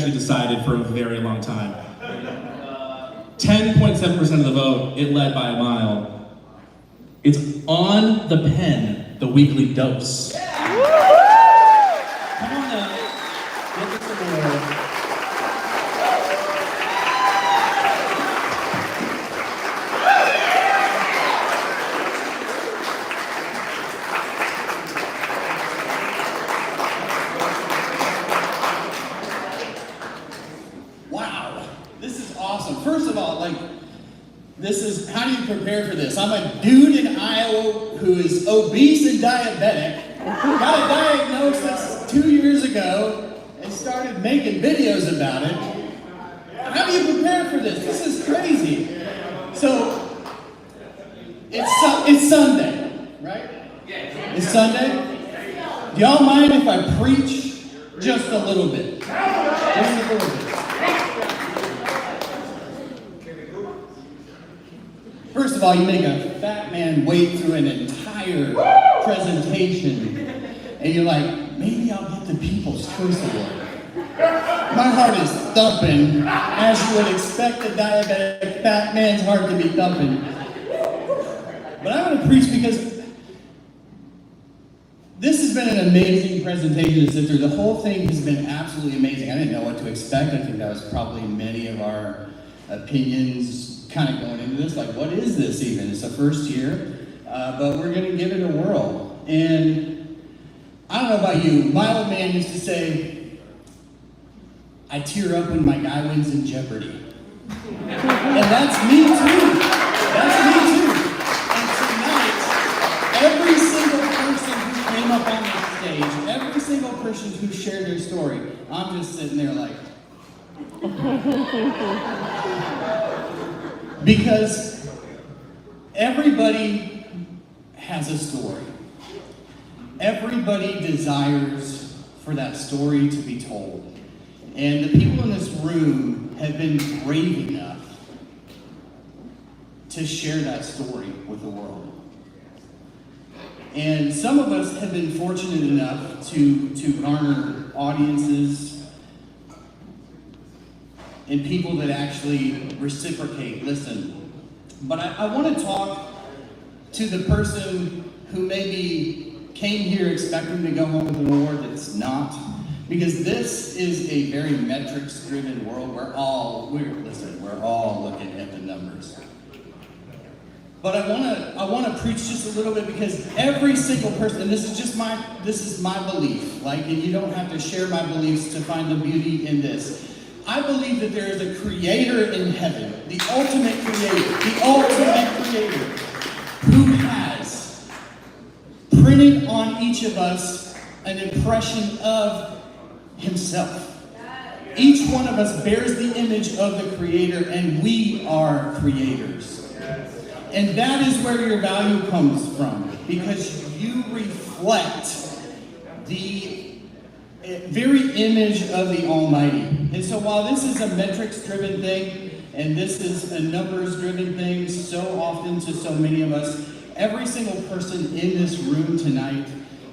actually decided for a very long time. 10.7% of the vote, it led by a mile. It's On the Pen, the weekly dose. Come on up, give us some more. First of all, how do you prepare for this? I'm a dude in Iowa who is obese and diabetic, got a diagnosis 2 years ago, and started making videos about it. How do you prepare for this? This is crazy. So, it's Sunday, right? It's Sunday? Do y'all mind if I preach just a little bit? Just a little bit. First of all, you make a fat man wait through an entire presentation, and you're like, maybe I'll get the People's Choice Award. My heart is thumping, as you would expect a diabetic fat man's heart to be thumping. But I'm going to preach because this has been an amazing presentation to sit through. The whole thing has been absolutely amazing. I didn't know what to expect. I think that was probably many of our opinions kind of going into this, like, what is this even? It's the first year, but we're going to give it a whirl. And I don't know about you, my old man used to say, I tear up when my guy wins in Jeopardy. And that's me too. That's me too. And tonight, every single person who came up on the stage, every single person who shared their story, I'm just sitting there like, because everybody has a story. Everybody desires for that story to be told. And the people in this room have been brave enough to share that story with the world. And some of us have been fortunate enough to garner audiences and people that actually reciprocate, listen. But I want to talk to the person who maybe came here expecting to go home with an award that's not, because this is a very metrics-driven world. We're all looking at the numbers. But I want to preach just a little bit, because every single person, and this is my belief, and you don't have to share my beliefs to find the beauty in this. I believe that there is a creator in heaven, the ultimate creator, who has printed on each of us an impression of himself. Each one of us bears the image of the creator, and we are creators. And that is where your value comes from, because you reflect the very image of the Almighty. And so while this is a metrics-driven thing, and this is a numbers-driven thing so often to so many of us, every single person in this room tonight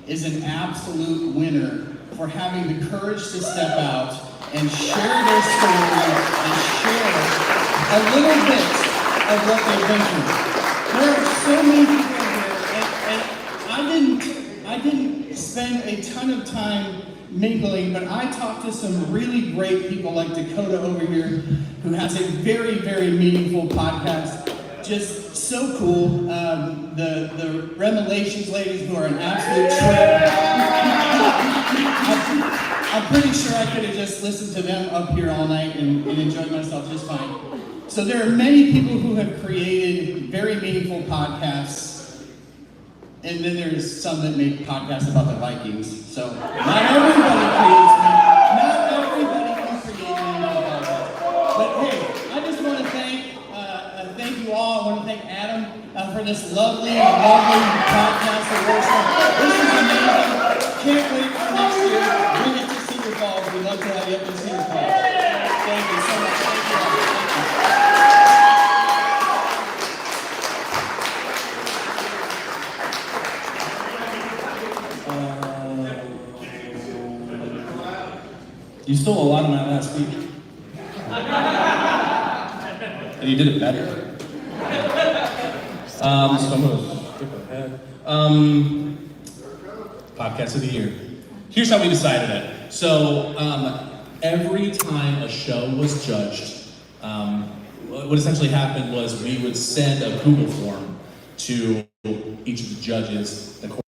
is an absolute winner for having the courage to step out and share their story and share a little bit of what they've been through. There are so many people here, and I didn't spend a ton of time mingling, but I talked to some really great people like Dakota over here, who has a very, very meaningful podcast. Just so cool. The Revelations ladies, who are an absolute trip. I'm pretty sure I could have just listened to them up here all night and enjoyed myself just fine. So there are many people who have created very meaningful podcasts. And then there's some that make podcasts about the Vikings. So not everybody creates me. Not everybody can create meaningful podcasts. But hey, I just want to thank you all. I want to thank Adam for this lovely podcast award show. This is amazing. Can't wait for next year. Bring it to Cedar Falls. We'd love to have you up in Cedar Falls. Thank you so much. Thank you all. You stole a lot of my last week. And you did it better. So I'm gonna skip ahead. Podcast of the year. Here's how we decided it. So every time a show was judged, what essentially happened was we would send a Google form to each of the judges, the